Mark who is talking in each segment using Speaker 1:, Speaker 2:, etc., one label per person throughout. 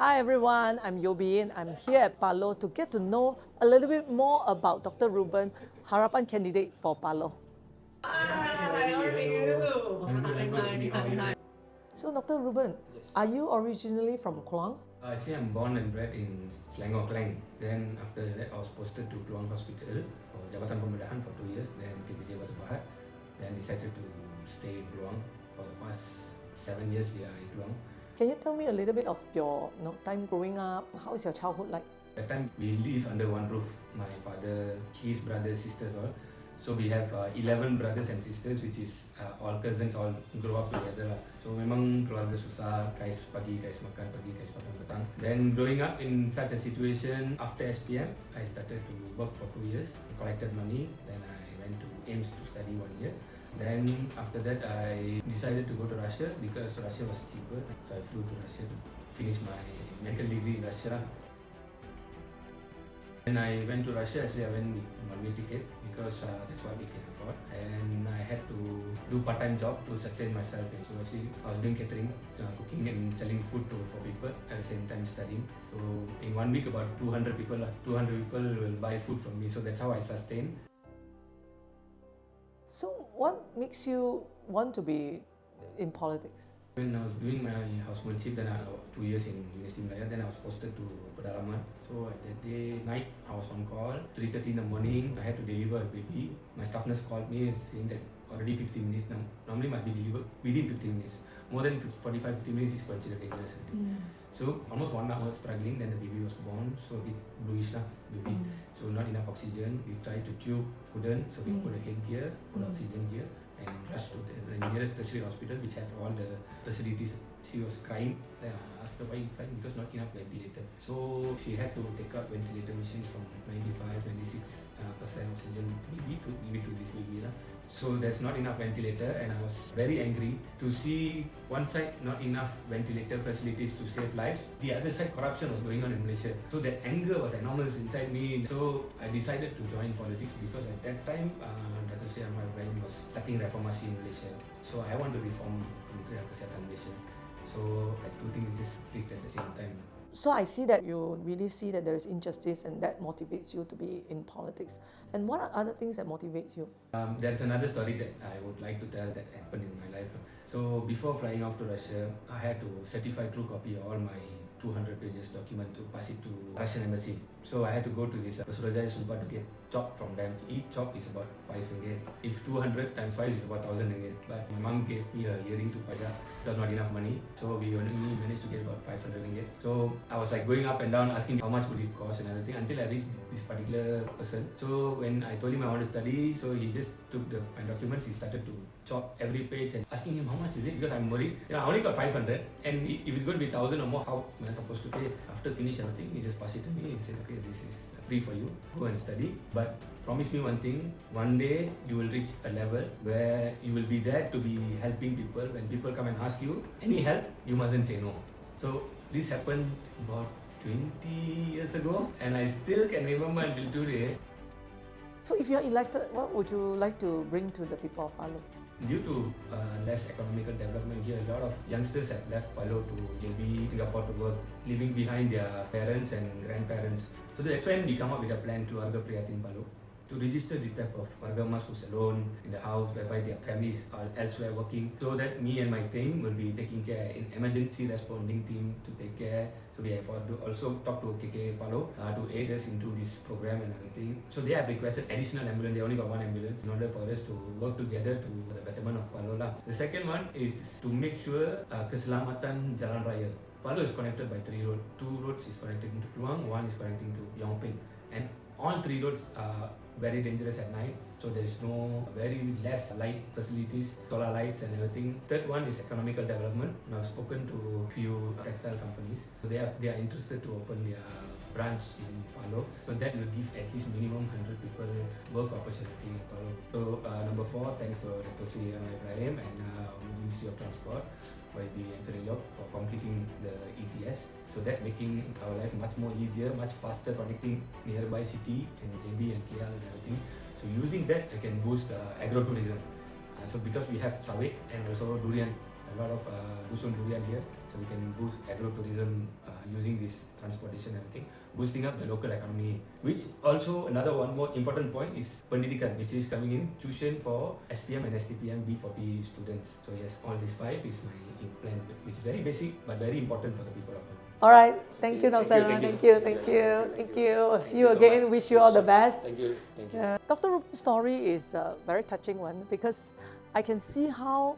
Speaker 1: Hi everyone, I'm Yobin. I'm here at Paloh to get to know a little bit more about Dr. Ruban, Harapan candidate for Paloh.
Speaker 2: Hi, how are you? Hi.
Speaker 1: So Dr. Ruban, are you originally from Kluang?
Speaker 3: Actually, I'm born and bred in Selangor, Klang. Then after that, I was posted to Kluang Hospital for Jabatan Pembedahan for 2 years. Then KPJ Batu Pahat. Then decided to stay in Kluang for the past 7 years. We are in Kluang.
Speaker 1: Can you tell me a little bit of your time growing up? How is your childhood like?
Speaker 3: That time we live under one roof. My father, his brothers, sisters, all. So we have 11 brothers and sisters, which is all cousins, all grow up together lah. So memang keluarga susah, kais pagi, kais makan pagi, kais makan petang. Then growing up in such a situation, after SPM, I started to work for 2 years, collected money. Then I went to AIMS to study 1 year. Then after that, I decided to go to Russia because Russia was cheaper. So I flew to Russia to finish my medical degree in Russia. When I went to Russia, actually I went with one-way ticket because that's what we can afford. And I had to do part-time job to sustain myself. So actually I was doing catering, cooking and selling food for people at the same time studying. So in 1 week about 200 people will buy food from me. So that's how I sustain.
Speaker 1: So what makes you want to be in politics?
Speaker 3: When I was doing my housemanship, then 2 years in University Malaya, then I was posted to Pedalaman. So at that day, night, I was on call, 3:30 in the morning, I had to deliver a baby. My staff nurse called me saying that already 15 minutes now. Normally must be delivered within 15 minutes. More than 45-50 minutes is considered dangerous. So almost 1 hour struggling, then the baby was born, so a bit bluish lah, baby. So not enough oxygen. We tried to tube, couldn't, so we put a headgear, put oxygen gear, and rushed to the nearest tertiary hospital, which had all the facilities. She was crying. Then I asked her why you crying, because not enough ventilator. So she had to take out ventilator machines from 95-96% oxygen baby to give it to this baby lah. So there's not enough ventilator, and I was very angry to see one side not enough ventilator facilities to save lives, the other side corruption was going on in Malaysia. So that anger was enormous inside me. So I decided to join politics because at that time Dr. Ruban was starting reformasi in Malaysia. So I want to reform Kementerian Kesihatan Malaysia. So I two things just clicked at the same time.
Speaker 1: So I see that you really see that there is injustice and that motivates you to be in politics. And what are other things that motivate you?
Speaker 3: There's another story that I would like to tell that happened in my life. So before flying off to Russia, I had to certify true copy all my 200 pages document to pass it to Russian embassy. So I had to go to this Surajaya Sumpah to get chop from them. Each chop is about 5 ringgit. If 200 times 5 is about 1000 ringgit. But my mom gave me a earring to pajak. It was not enough money. So we only managed to get about 500 ringgit. So I was like going up and down asking how much would it cost and everything until I reached this particular person. So when I told him I want to study, so he just took my documents, he started to chop every page and asking him how much is it, because I'm worried. I only got 500, and if it's going to be 1000 or more, how am I supposed to pay? After finish everything, he just passed it to me. He said, okay, this is free for you, go and study. But promise me one thing, one day you will reach a level where you will be there to be helping people. When people come and ask you any help, you mustn't say no. So this happened about 20 years ago, and I still can remember until today.
Speaker 1: So if you're elected, what would you like to bring to the people of Paloh?
Speaker 3: Due to less economical development here, a lot of youngsters have left Paloh to JB, Singapore to work, leaving behind their parents and grandparents. So that's when we come up with a plan to Keluarga Prihatin Paloh to register this type of warga emas who's alone in the house, whereby their families are elsewhere working, so that me and my team will be taking care, in emergency responding team to take care. So we have also talked to KK Paloh to aid us into this program and everything. So they have requested additional ambulance. They only got 1 ambulance in order for us to work together to the betterment of Paloh lah. The second one is to make sure keselamatan jalan raya. Paloh is connected by 3 roads. 2 roads is connected into Kluang, 1 is connecting to Yong Ping, and all 3 roads are very dangerous at night, so there is very less light facilities, solar lights and everything. Third one is economical development. I've spoken to a few textile companies, so they are interested to open their branch in Paloh, so that will give at least minimum 100 people work opportunity in Paloh. So number 4, thanks to Dr. Ruban and Ministry of Transport YB Anthony Lok for completing the ETS. So that making our life much more easier, much faster, connecting nearby city and JB and KL and everything. So using that, I can boost agro-tourism. So because we have sawit and also durian, a lot of dusun durian here, so we can boost agro-tourism using this transportation and everything, boosting up the local economy. Which also one more important point is pendidikan, which is coming in tuition for SPM and STPM B40 students. So yes, all this 5 is my plan, which is very basic but very important for the people of Paloh.
Speaker 1: All right. Thank you,
Speaker 2: Thank
Speaker 1: Doctor.
Speaker 2: you,
Speaker 1: Thank you.
Speaker 2: thank you.
Speaker 1: Thank you. See you
Speaker 2: so
Speaker 1: again.
Speaker 2: much.
Speaker 1: Wish you all the best.
Speaker 2: Thank you. Thank you.
Speaker 1: Dr. Ruban's story is a very touching one because I can see how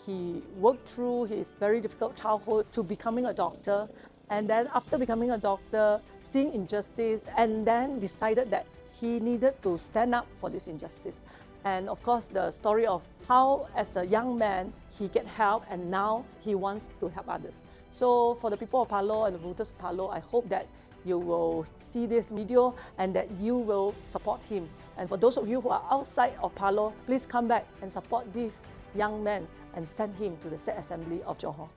Speaker 1: he worked through his very difficult childhood to becoming a doctor, and then after becoming a doctor, seeing injustice, and then decided that he needed to stand up for this injustice. And of course, the story of how, as a young man, he get help, and now he wants to help others. So for the people of Paloh and the voters of Paloh, I hope that you will see this video and that you will support him. And for those of you who are outside of Paloh, please come back and support this young man and send him to the State Assembly of Johor.